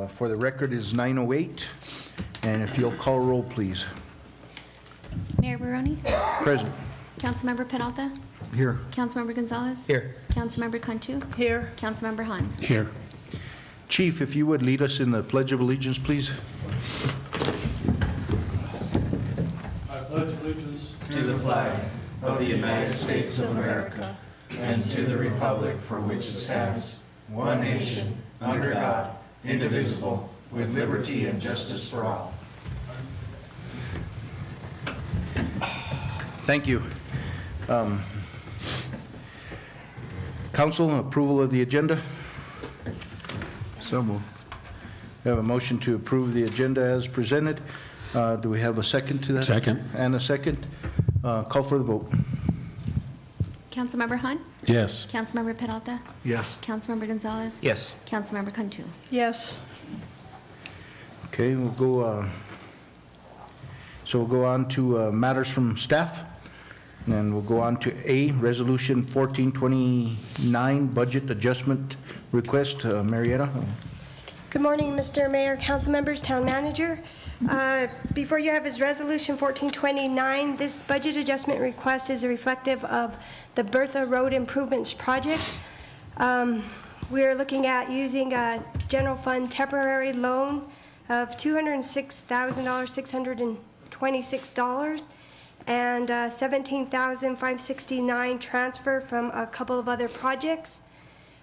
for the record is 9:08. And if you'll call roll, please. Mayor Barrone? Present. Councilmember Peralta? Here. Councilmember Gonzalez? Here. Councilmember Cantu? Here. Councilmember Han? Here. Chief, if you would lead us in the Pledge of Allegiance, please. I pledge allegiance to the flag of the United States of America and to the republic for which it stands, one nation, under God, indivisible, with liberty and justice for all. Thank you. Council, approval of the agenda? So moved. We have a motion to approve the agenda as presented. Do we have a second to that? Second. And a second. Call for the vote. Councilmember Han? Yes. Councilmember Peralta? Yes. Councilmember Gonzalez? Yes. Councilmember Cantu? Yes. Okay, we'll go. So we'll go on to matters from staff, and we'll go on to A, Resolution 1429, Budget Adjustment Request. Marietta. Good morning, Mr. Mayor, council members, town manager. Before you have is Resolution 1429. This budget adjustment request is reflective of the Bertha Road Improvements project. We are looking at using a general fund temporary loan of $206,626 and $17,569 transfer from a couple of other projects.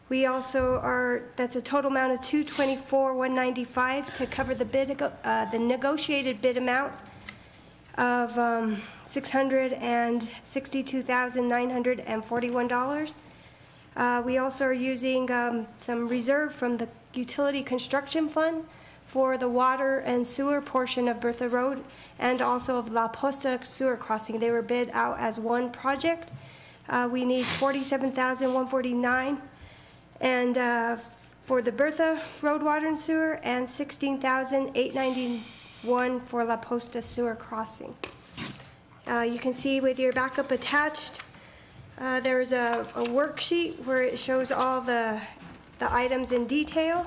We also are, that's a total amount of $224,195 to cover the bid, the negotiated bid amount of $662,941. We also are using some reserve from the utility construction fund for the water and sewer portion of Bertha Road and also of La Posta Sewer Crossing. They were bid out as one project. We need $47,149 and for the Bertha Road Water and Sewer, and $16,891 for La Posta Sewer Crossing. You can see with your backup attached, there's a worksheet where it shows all the items in detail.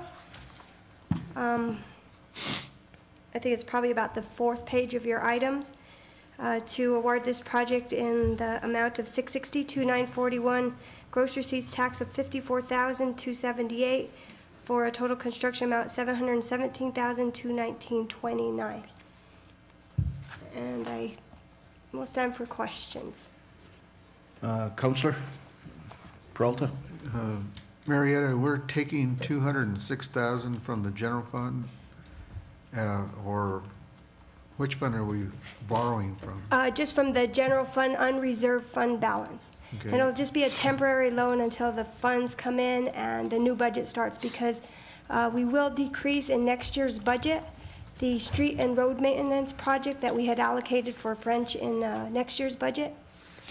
I think it's probably about the 4th page of your items. To award this project in the amount of $662,941, gross receipts tax of $54,278 for a total construction amount $717,219.29. And I almost time for questions. Councilor Peralta. Marietta, we're taking $206,000 from the general fund, or which fund are we borrowing from? Just from the general fund unreserved fund balance. Okay. And it'll just be a temporary loan until the funds come in and the new budget starts, because we will decrease in next year's budget the street and road maintenance project that we had allocated for French in next year's budget.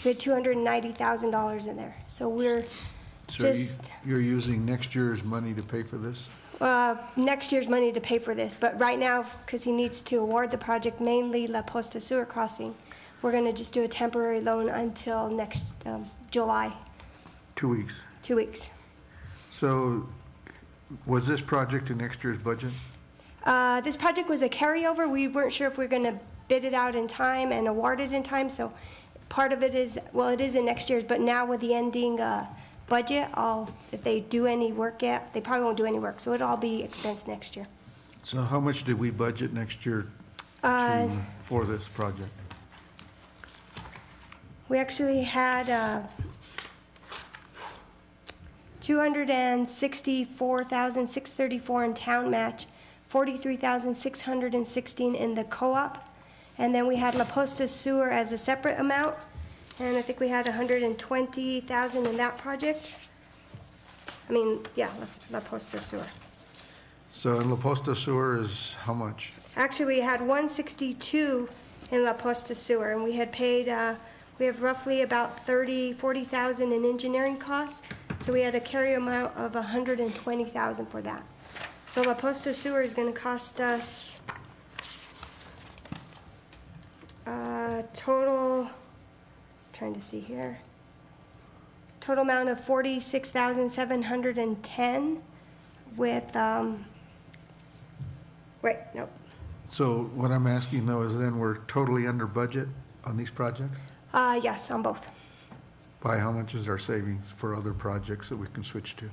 We had $290,000 in there. So we're you're using next year's money to pay for this? Next year's money to pay for this, but right now, because he needs to award the project, mainly La Posta Sewer Crossing, we're going to just do a temporary loan until next July. 2 weeks. 2 weeks. So was this project in next year's budget? This project was a carryover. We weren't sure if we were going to bid it out in time and award it in time, so part of it is, well, it is in next year's, but now with the ending budget, if they do any work yet, they probably won't do any work, so it'll all be expensed next year. So how much did we budget next year for this project? We actually had $264,634 in town match, $43,616 in the co-op, and then we had La Posta Sewer as a separate amount, and I think we had $120,000 in that project. I mean, yeah, that's La Posta Sewer. So in La Posta Sewer is how much? Actually, we had $162 in La Posta Sewer, and we had paid, we have roughly about $40,000 in engineering costs, so we had a carry amount of $120,000 for that. So La Posta Sewer is going to cost us total, trying to see here, total amount of $46,710 with Right, no. So what I'm asking though is then we're totally under budget on these projects? Yes, on both. By how much is our savings for other projects that we can switch to?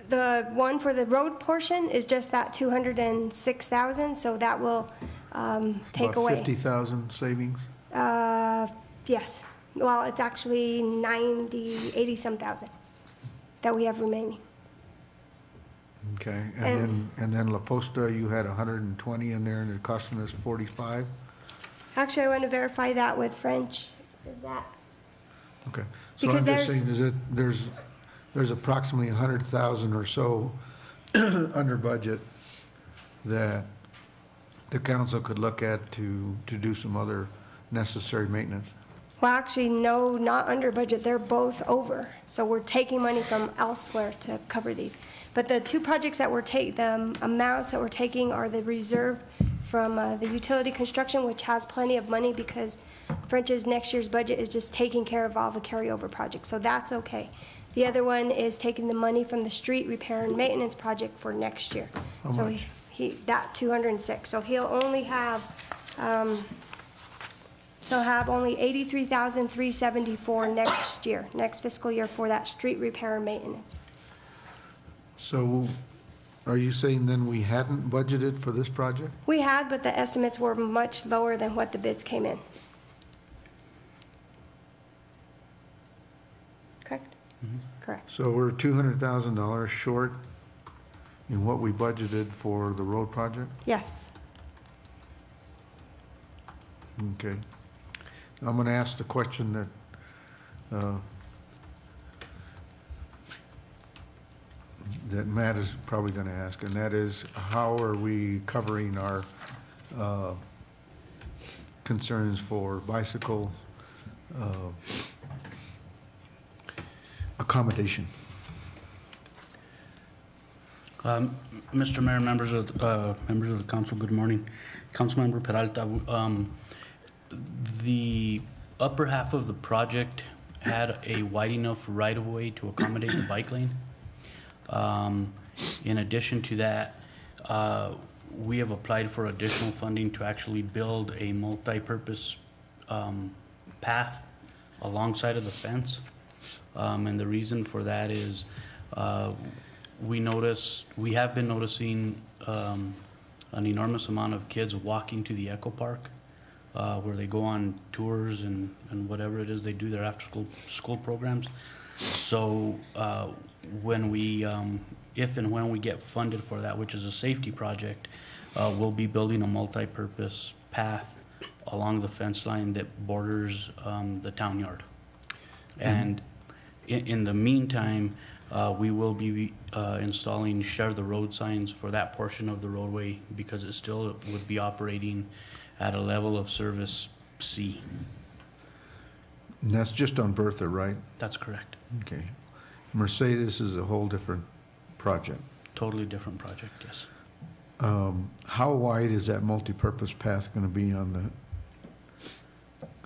The one for the road portion is just that 206,000, so that will take About away. 50,000 savings? Yes. Well, it's actually 90, 80-some thousand that we have remaining. Okay, and then La Posta, you had 120 in there and it costing us 45? Actually, I want to verify that with French. Is that? Okay, so Because I'm just there's- saying is that there's approximately 100,000 or so under budget that the council could look at to do some other necessary maintenance. Well, actually, no, not under budget. They're both over. So we're taking money from elsewhere to cover these. But the two projects that the amounts that we're taking are the reserve from the utility construction, which has plenty of money because French's next year's budget is just taking care of all the carryover projects. So that's okay. The other one is taking the money from the street repair and maintenance project for next year. How So much? that 206. So he'll only have, only 83,374 next year, next fiscal year for that street repair and maintenance. So are you saying then we hadn't budgeted for this project? We had, but the estimates were much lower than what the bids came in. Correct? Correct. So we're $200,000 short in what we budgeted for the road project? Yes. Okay. I'm going to ask the question that Matt is probably going to ask, and that is, how are we covering our concerns for bicycle accommodation? Mr. Mayor, members of the council, good morning. Councilmember Peralta, the upper half of the project had a wide enough right-of-way to accommodate the bike lane. In addition to that, we have applied for additional funding to actually build a multi-purpose path alongside of the fence. And the reason for that is we have been noticing an enormous amount of kids walking to the Echo Park, where they go on tours and whatever it is they do, their after-school programs. So when we, if and when we get funded for that, which is a safety project, we'll be building a multi-purpose path along the fence line that borders the town yard. And in the meantime, we will be installing share the road signs for that portion of the roadway because it still would be operating at a level of service C. And that's just on Bertha, right? That's correct. Okay. Mercedes is a whole different project. Totally different project, yes. How wide is that multi-purpose path going to be on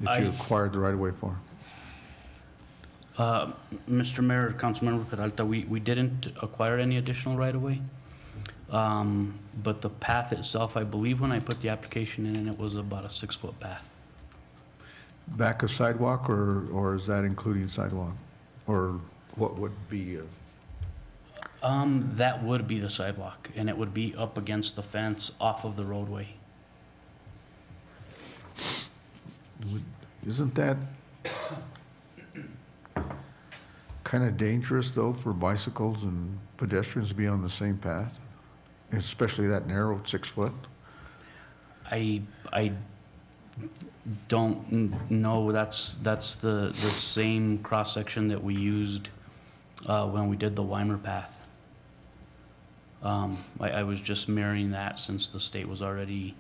that you acquired the right-of-way for? Mr. Mayor, Councilmember Peralta, we didn't acquire any additional right-of-way. But the path itself, I believe when I put the application in, it was about a 6-foot path. Back of sidewalk, or is that including sidewalk? Or what would be? That would be the sidewalk, and it would be up against the fence off of the roadway. Isn't that kind of dangerous, though, for bicycles and pedestrians to be on the same path? Especially that narrow 6 foot? I don't know. That's the same cross-section that we used when we did the Weimer path. I was just mirroring that since the state was already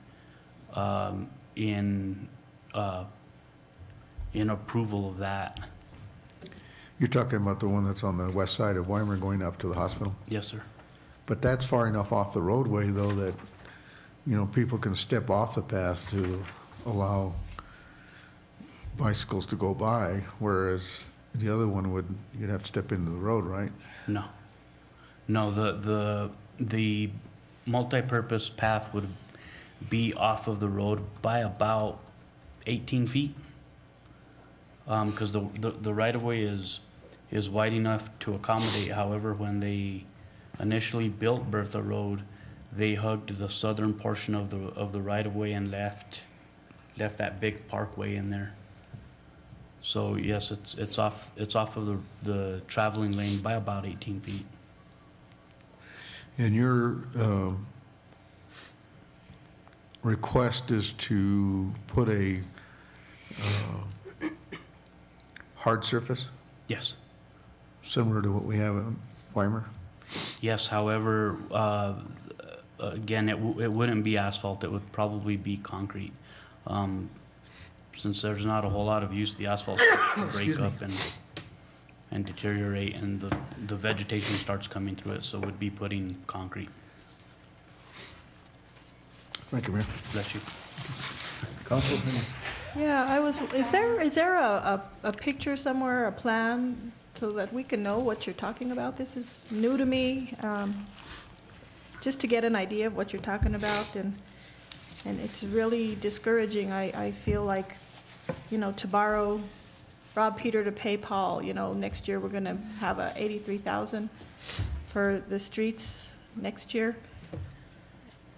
in approval of that. You're talking about the one that's on the west side of Weimer going up to the hospital? Yes, sir. But that's far enough off the roadway, though, that, you know, people can step off the path to allow bicycles to go by, whereas the other one you'd have to step into the road, right? No. No, The multi-purpose path would be off of the road by about 18 feet. Because the right-of-way is wide enough to accommodate. However, when they initially built Bertha Road, they hugged the southern portion of the right-of-way and left that big parkway in there. So yes, it's off of the traveling lane by about 18 feet. And your request is to put a hard surface, Yes. similar to what we have in Weimer? Yes, however, again, it wouldn't be asphalt, it would probably be concrete. Since there's not a whole lot of use, the asphalt starts to break up and deteriorate, and the vegetation starts coming through it, so would be putting concrete. Thank you, Mayor. Bless you. Council? Yeah, is there a picture somewhere, a plan, so that we can know what you're talking about? This is new to me, just to get an idea of what you're talking about, and it's really discouraging. I feel like, to rob Peter to pay Paul, next year we're gonna have a $83,000 for the streets next year.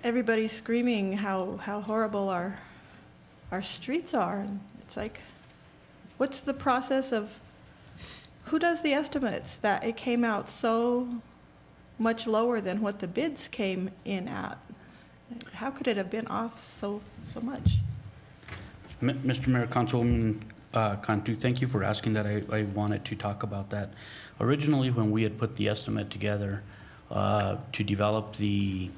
Everybody's screaming how horrible our streets are. And it's like, what's the process of, who does the estimates that it came out so much lower than what the bids came in at? How could it have been off so much? Mr. Mayor, Councilwoman Cantu, thank you for asking that. I wanted to talk about that. Originally, when we had put the estimate together to develop the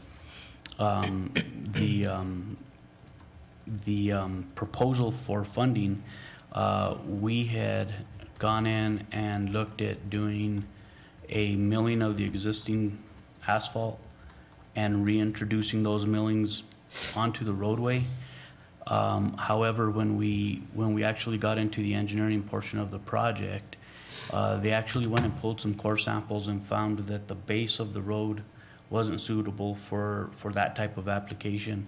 proposal for funding, we had gone in and looked at doing a milling of the existing asphalt and reintroducing those millings onto the roadway. However, when we actually got into the engineering portion of the project, they actually went and pulled some core samples and found that the base of the road wasn't suitable for that type of application,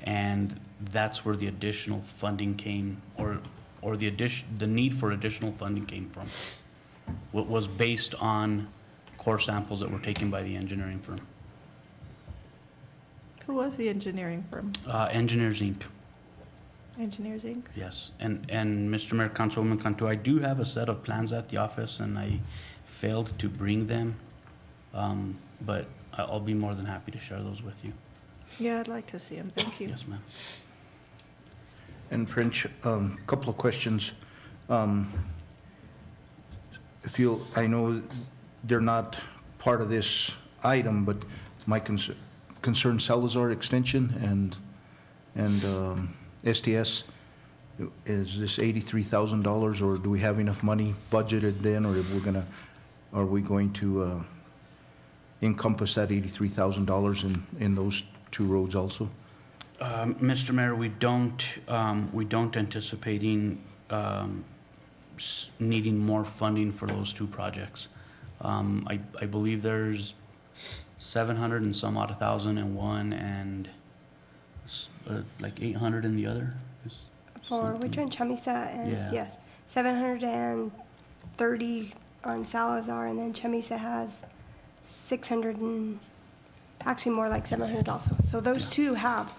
and that's where the additional funding came, or the need for additional funding came from. What was based on core samples that were taken by the engineering firm. Who was the engineering firm? Engineers Inc. Engineers Inc.? Yes, and Mr. Mayor, Councilwoman Cantu, I do have a set of plans at the office, and I failed to bring them, but I'll be more than happy to share those with you. Yeah, I'd like to see them. Thank you. Yes, ma'am. And French, couple of questions. I know they're not part of this item, but my concern Salazar Extension and STS, is this $83,000, or do we have enough money budgeted then, or are we going to encompass that $83,000 in those two roads also? Mr. Mayor, we don't anticipating needing more funding for those two projects. I believe there's 700 and some odd thousand in one, and like 800 in the other. For which one, Chamisa, and Yeah. yes, 730 on Salazar, and then Chamisa has 600 and, actually more like 700 also. So those two have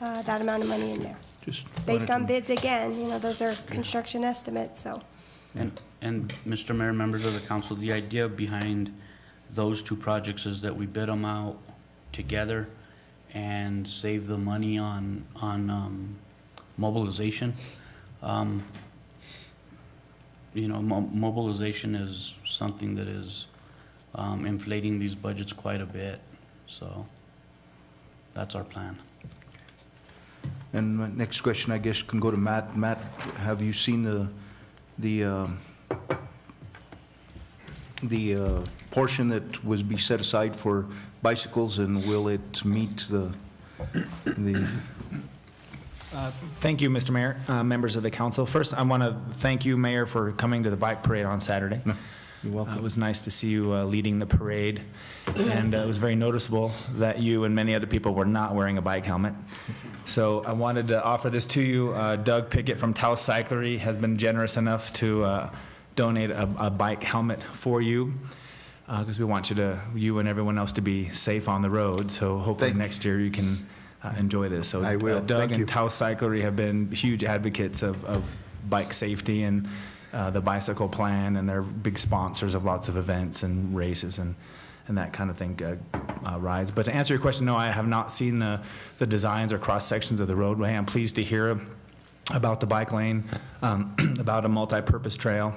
that amount of money in there. Just Based on wanted bids again, those are construction estimates, so. And Mr. Mayor, members of the council, the idea behind those two projects is that we bid them out together and save the money on mobilization. Mobilization is something that is inflating these budgets quite a bit, so that's our plan. And my next question, I guess, can go to Matt. Matt, have you seen the portion that was be set aside for bicycles, and will it meet the Thank you, Mr. Mayor, members of the council. First, I want to thank you, Mayor, for coming to the bike parade on Saturday. You're welcome. It was nice to see you leading the parade, and it was very noticeable that you and many other people were not wearing a bike helmet. So I wanted to offer this to you. Doug Pickett from Taos Cyclery has been generous enough to donate a bike helmet for you, because we want you and everyone else to be safe on the road. So hopefully next year you can enjoy this. So I will. Doug Thank you. and Taos Cyclery have been huge advocates of bike safety and the bicycle plan, and they're big sponsors of lots of events and races and that kind of thing, rides. But to answer your question, no, I have not seen the designs or cross sections of the roadway. I'm pleased to hear about the bike lane, about a multi-purpose trail.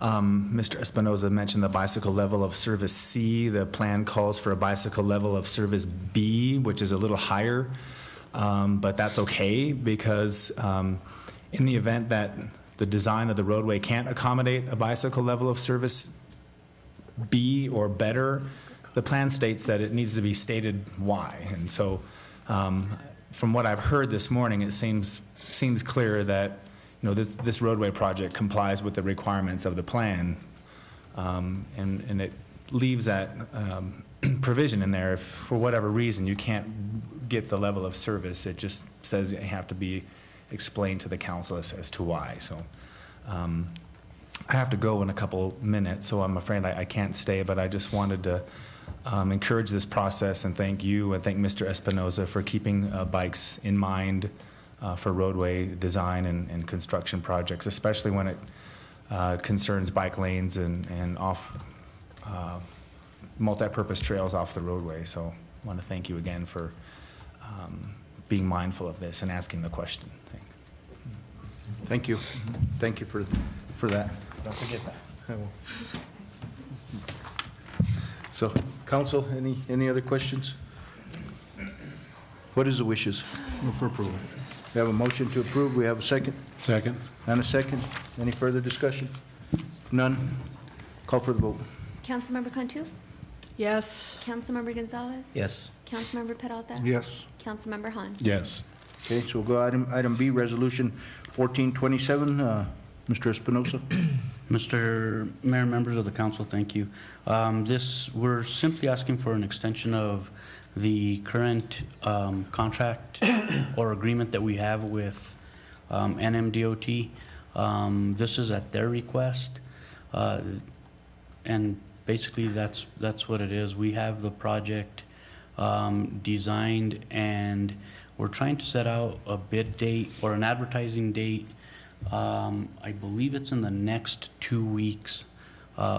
Mr. Espinoza mentioned the bicycle level of service C. The plan calls for a bicycle level of service B, which is a little higher, but that's okay, because in the event that the design of the roadway can't accommodate a bicycle level of service B or better, the plan states that it needs to be stated why. And so from what I've heard this morning, it seems clear that this roadway project complies with the requirements of the plan, and it leaves that provision in there. If for whatever reason you can't get the level of service, it just says you have to be explained to the council as to why. So I have to go in a couple minutes, so I'm afraid I can't stay, but I just wanted to encourage this process and thank you and thank Mr. Espinoza for keeping bikes in mind for roadway design and construction projects, especially when it concerns bike lanes and off multi-purpose trails off the roadway. So I want to thank you again for being mindful of this and asking the question. Thank you. Thank you for that. Don't forget that. I will. So, council, any other questions? What is the wishes? Move for approval. We have a motion to approve. We have a second. Second. And a second. Any further discussion? None. Call for the vote. Councilmember Cantu? Yes. Councilmember Gonzalez? Yes. Councilmember Peralta? Yes. Councilmember Han? Yes. Okay, so we'll go item B, resolution 1427. Mr. Espinosa? Mr. Mayor, members of the council, thank you. We're simply asking for an extension of the current contract or agreement that we have with NMDOT. This is at their request, and basically that's what it is. We have the project designed, and we're trying to set out a bid date or an advertising date. I believe it's in the next 2 weeks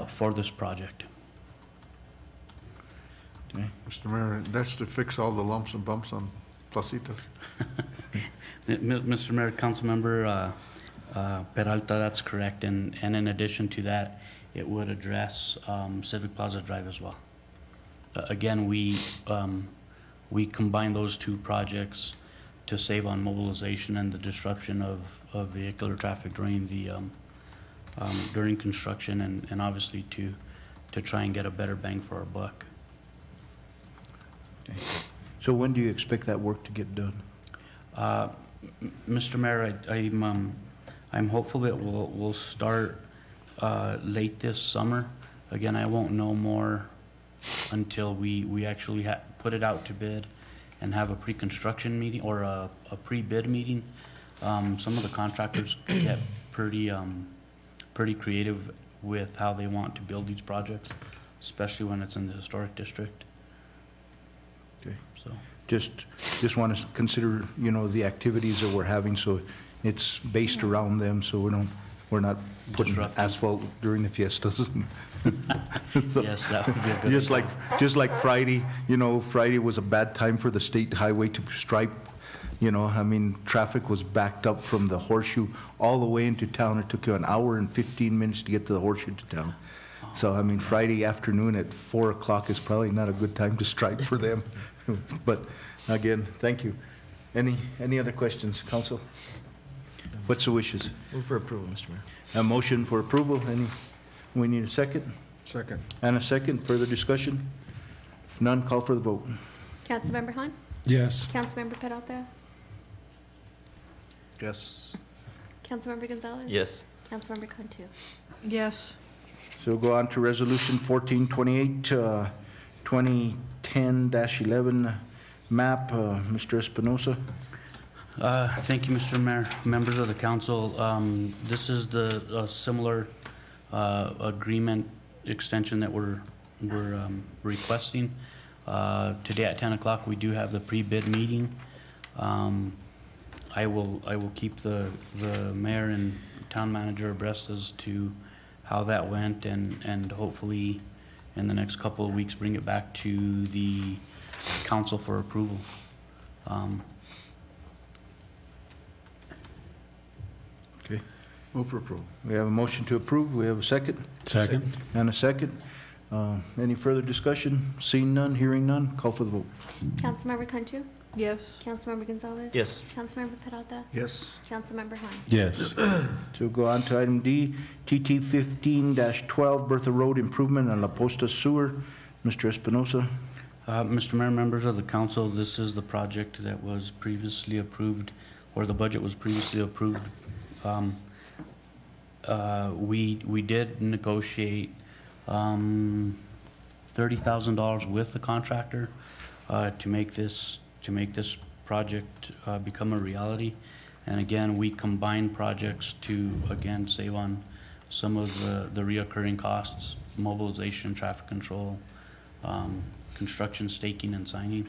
for this project. Mr. Mayor, that's to fix all the lumps and bumps on Placitas. Mr. Mayor, Councilmember Peralta, that's correct. And in addition to that, it would address Civic Plaza Drive as well. Again, we combine those two projects to save on mobilization and the disruption of vehicular traffic during the during construction, and obviously to try and get a better bang for our buck. Okay. So when do you expect that work to get done? Mr. Mayor, I'm hopeful that we'll start late this summer. Again, I won't know more until we actually put it out to bid and have a pre-construction meeting or a pre-bid meeting. Some of the contractors get pretty creative with how they want to build these projects, especially when it's in the historic district. Okay. So Just want to consider, the activities that we're having, so it's based around them, so we're not putting Disrupting. asphalt during the fiestas. So, yes, that would be a good just like Friday, Friday was a bad time for the state highway to stripe. Traffic was backed up from the Horseshoe all the way into town. It took you an hour and 15 minutes to get to the Horseshoe to town. So, Friday afternoon at 4 o'clock is probably not a good time to stripe for them. But again, thank you. Any other questions, council? What's the wishes? Move for approval, Mr. Mayor. A motion for approval. We need a second? Second. And a second. Further discussion? None. Call for the vote. Councilmember Han? Yes. Councilmember Peralta? Yes. Councilmember Gonzalez? Yes. Councilmember Cantu? Yes. So we'll go on to Resolution 1428, 2010-11 map. Mr. Espinosa. Thank you, Mr. Mayor, members of the council. This is the similar agreement extension that we're requesting. Today at 10 o'clock, we do have the pre-bid meeting. I will keep the mayor and town manager abreast as to how that went, and hopefully in the next couple of weeks bring it back to the council for approval. Okay. Move for approval. We have a motion to approve. We have a second. Second. And a second. Any further discussion? Seeing none, hearing none, call for the vote. Councilmember Cantu? Yes. Councilmember Gonzalez? Yes. Councilmember Peralta? Yes. Councilmember Han? Yes. So we'll go on to item D, TT 15-12, Bertha Road Improvement and La Posta Sewer. Mr. Espinosa. Mr. Mayor, members of the council, this is the project that was previously approved, or the budget was previously approved. We did negotiate $30,000 with the contractor to make this project become a reality. And again, we combine projects to again save on some of the reoccurring costs, mobilization, traffic control, construction, staking, and signing.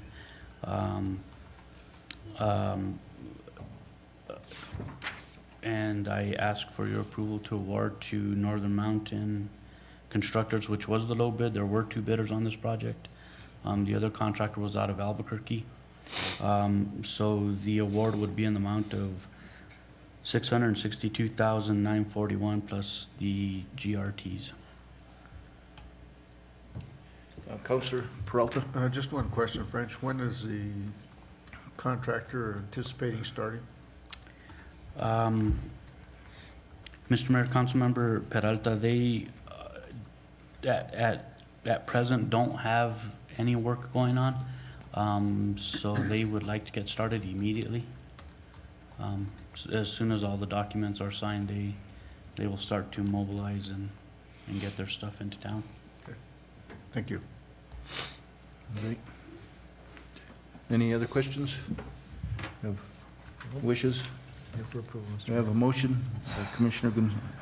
And I ask for your approval to award to Northern Mountain Constructors, which was the low bid. There were 2 bidders on this project. The other contractor was out of Albuquerque. So the award would be in the amount of $662,941 plus the GRTs. Councilor Peralta. Just one question, French. When is the contractor anticipating starting? Mr. Mayor, Councilmember Peralta, they at present don't have any work going on, so they would like to get started immediately. As soon as all the documents are signed, they will start to mobilize and get their stuff into town. Okay. Thank you. All right. Any other questions? Have wishes? Move for approval, Mr. We have a motion,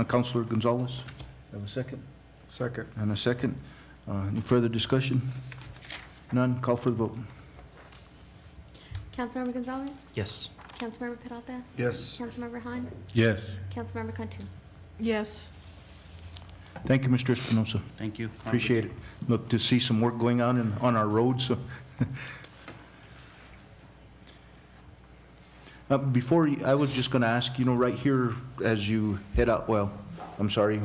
Councilor Gonzalez. Have a second? Second. And a second. Any further discussion? None, call for the vote. Councilmember Gonzalez? Yes. Councilmember Peralta? Yes. Councilmember Han? Yes. Councilmember Cantu? Yes. Thank you, Mr. Espinosa. Thank you. Appreciate it. Look to see some work going on on our roads. So. Before, I was just going to ask, right here as you head out, I'm sorry,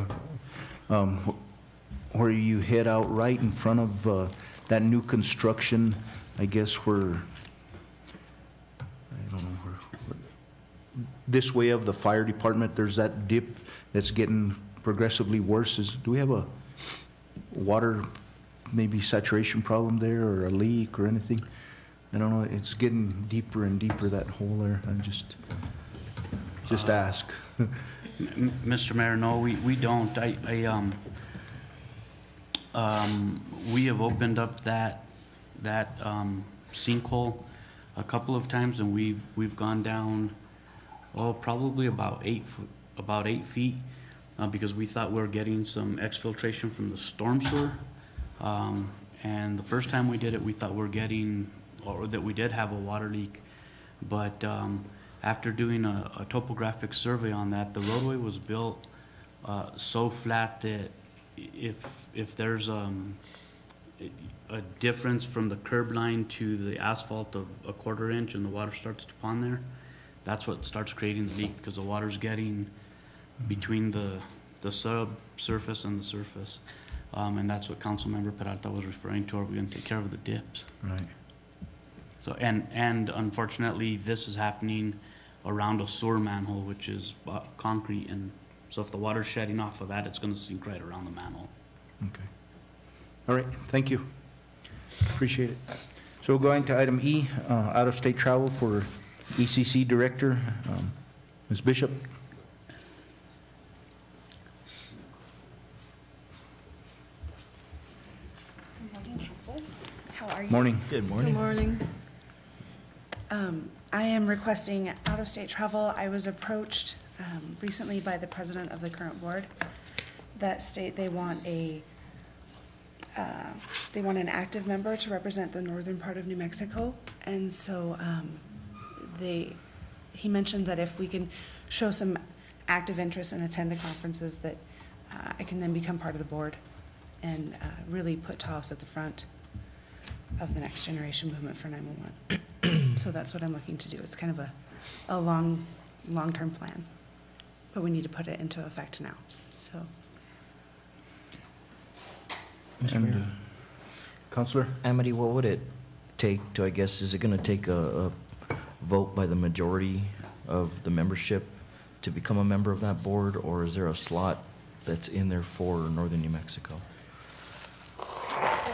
where you head out right in front of that new construction, I guess where, I don't know, this way of the fire department, there's that dip that's getting progressively worse. Do we have a water maybe saturation problem there or a leak or anything? I don't know, it's getting deeper and deeper, that hole there. I just ask. Mr. Mayor, no, we don't. We have opened up that sinkhole a couple of times, and we've gone down, probably about 8 feet, because we thought we were getting some exfiltration from the storm sewer. And the first time we did it, we thought we were getting, or that we did have a water leak, but after doing a topographic survey on that, the roadway was built so flat that if there's a difference from the curb line to the asphalt of a 1/4 inch and the water starts to pond there, that's what starts creating the leak, because the water's getting between the subsurface and the surface. And that's what Councilmember Peralta was referring to. Are we going to take care of the dips? Right. So, and unfortunately, this is happening around a sewer manhole, which is concrete, and so if the water's shedding off of that, it's going to sink right around the manhole. Okay. All right, thank you. Appreciate it. So going to item E, out-of-state travel for ECC Director, Ms. Bishop. are you? Morning. Good Good morning. I am requesting out-of-state travel. I was approached recently by the president of the current board that state they want an active member to represent the northern part of New Mexico. And so he mentioned that if we can show some active interest and attend the conferences, that I can then become part of the board and really put Taos at the front of the next generation movement for 911. So that's what I'm looking to do. It's kind of a long-term plan, but we need to put it into effect now, so. And Counselor? Amity, what would it take to, I guess, is it going to take a vote by the majority of the membership to become a member of that board, or is there a slot that's in there for northern New Mexico?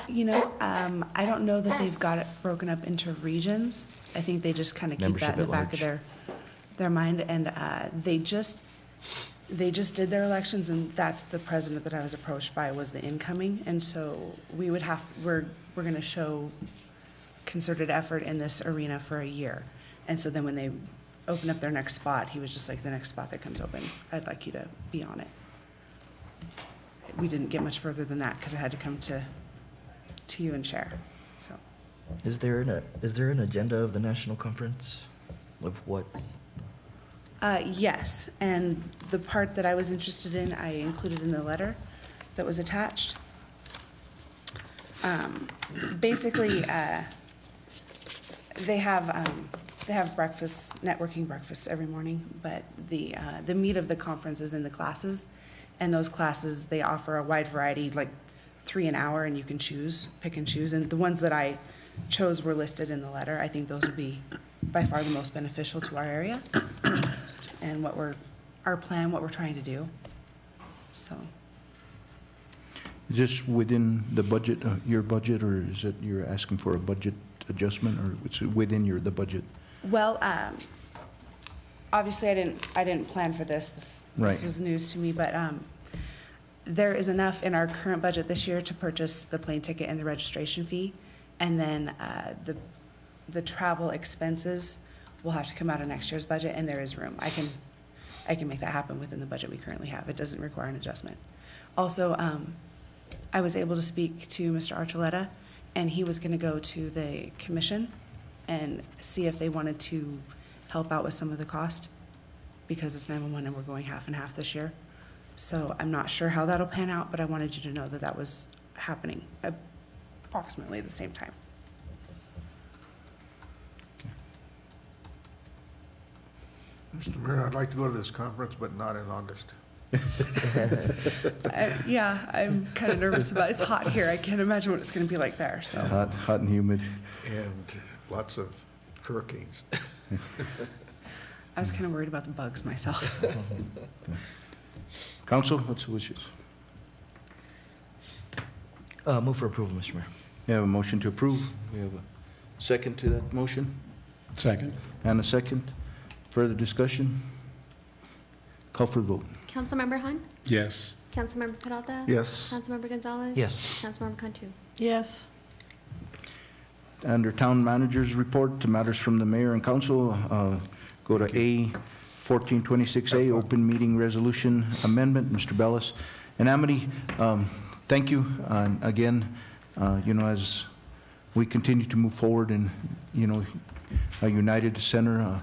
You know, I don't know that they've got it broken up into regions. I think they just kind of keep Membership that in the at back of large. their mind, and they just did their elections, and that's the president that I was approached by was the incoming, and so we're going to show concerted effort in this arena for a year, and so then when they open up their next spot, he was just like, the next spot that comes open, I'd like you to be on it. We didn't get much further than that because I had to come to you and share. So, Is there an agenda of the national conference of what? yes, and the part that I was interested in, I included in the letter that was attached. Basically, they have breakfast, networking breakfasts every morning, but the meat of the conference is in the classes, and those classes, they offer a wide variety, like 3 an hour, and you can pick and choose, and the ones that I chose were listed in the letter. I think those would be by far the most beneficial to our area and our plan, what we're trying to do, so. Is this within the budget, your budget, or is it you're asking for a budget adjustment, or it's within the budget? Well, obviously, I didn't plan for this. This Right. was news to me, but there is enough in our current budget this year to purchase the plane ticket and the registration fee, and then the travel expenses will have to come out of next year's budget, and there is room. I can make that happen within the budget we currently have. It doesn't require an adjustment. Also, I was able to speak to Mr. Archuleta, and he was going to go to the commission and see if they wanted to help out with some of the cost, because it's 911 and we're going half and half this year. So I'm not sure how that'll pan out, but I wanted you to know that that was happening approximately at the same time. Mr. Mayor, I'd like to go to this conference, but not in August. Yeah, I'm kind of nervous about it. It's hot here. I can't imagine what it's going to be like there, so. Hot and humid. And lots of hurricanes. I was kind of worried about the bugs myself. Council, what's the wishes? Move for approval, Mr. Mayor. We have a motion to approve. We have a second to that motion, Second. and a second. Further discussion? Call for the vote. Councilmember Han? Yes. Councilmember Peralta? Yes. Councilmember Gonzalez? Yes. Councilmember Cantu? Yes. Under Town Manager's Report to matters from the mayor and council, go to A 1426A, Open Meeting Resolution Amendment, Mr. Bellis. And Amity, thank you. Again, as we continue to move forward and, a united center,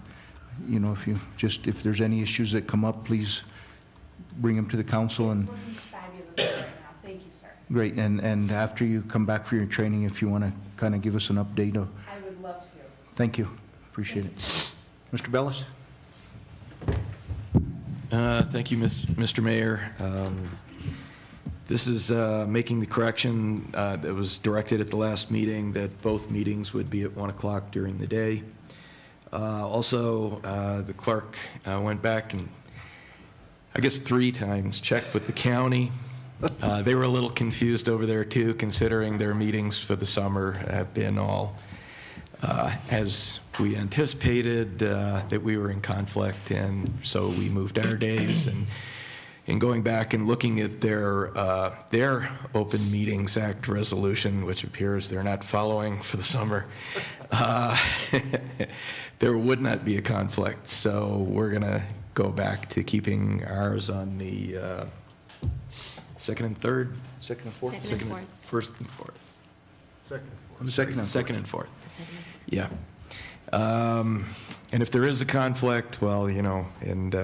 if there's any issues that come up, please bring them to the council. And Fabulous right now. Thank you, sir. great. And after you come back for your training, if you want to kind of give us an update. I would love to. Thank you. Appreciate it. Mr. Bellis? Thank you, Mr. Mayor. This is making the correction that was directed at the last meeting, that both meetings would be at 1 o'clock during the day. Also, the clerk went back and, I guess 3 times, checked with the county. They were a little confused over there too, considering their meetings for the summer have been all as we anticipated, that we were in conflict, and so we moved our days. And in going back and looking at their Open Meetings Act resolution, which appears they're not following for the summer, there would not be a conflict. So we're going to go back to keeping ours on the second and third, Second and fourth? Second and fourth. first and fourth. Second and fourth. Yeah. And if there is a conflict, well, you know, and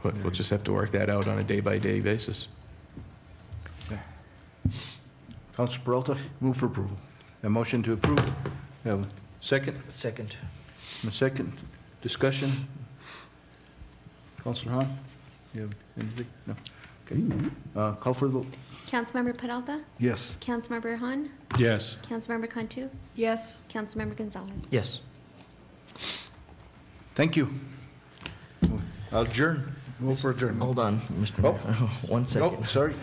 we'll just have to work that out on a day-by-day basis. Councilor Peralta, Move for approval. a motion to approve. Have a second? Second. A second. Discussion? Councilor Hahn, you have anything? No? Okay. Call for the vote. Councilmember Peralta? Yes. Councilmember Han? Yes. Councilmember Cantu? Yes. Councilmember Gonzalez? Yes. Thank you. Adjourn. Move for adjournment. Hold on, Mr. Mayor. One second. Oh, sorry.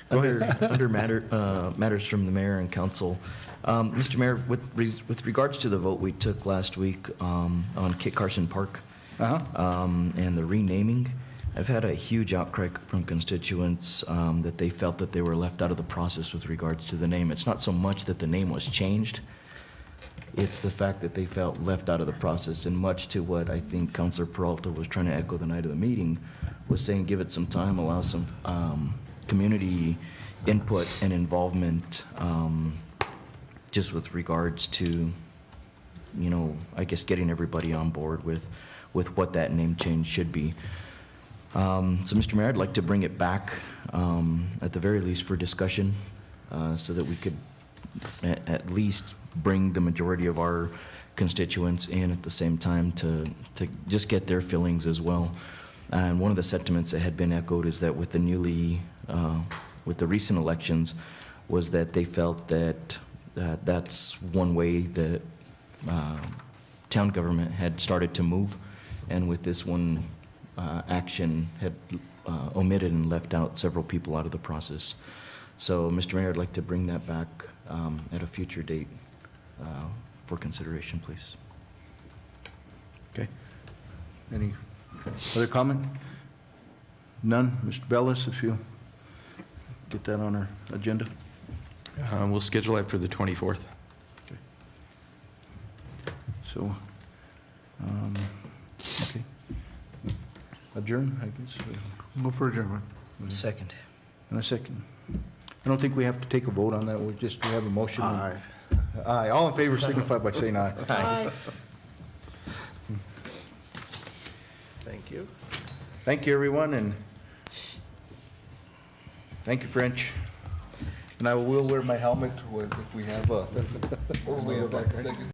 Go ahead. Under matters from the mayor and council. Mr. Mayor, with regards to the vote we took last week on Kit Carson Park and the renaming, I've had a huge outcry from constituents that they felt that they were left out of the process with regards to the name. It's not so much that the name was changed, it's the fact that they felt left out of the process, and much to what I think Councilor Peralta was trying to echo the night of the meeting, was saying give it some time, allow some community input and involvement just with regards to, you know, I guess getting everybody on board with what that name change should be. So, Mr. Mayor, I'd like to bring it back at the very least for discussion so that we could at least bring the majority of our constituents in at the same time to just get their feelings as well. And one of the sentiments that had been echoed is that with the with the recent elections, was that they felt that that's one way that town government had started to move, and with this one action had omitted and left out several people out of the process. So, Mr. Mayor, I'd like to bring that back at a future date for consideration, please. Okay. Any other comment? None? Mr. Bellis, if you get that on our agenda. We'll schedule it for the 24th. So, okay. Adjourn, I guess. Move for adjournment. Second. In a second. I don't think we have to take a vote on that. We have a motion. Aye. Aye. All in favor signify by saying aye. Aye. Thank you. Thank you, everyone, and thank you, French. And I will wear my helmet if we have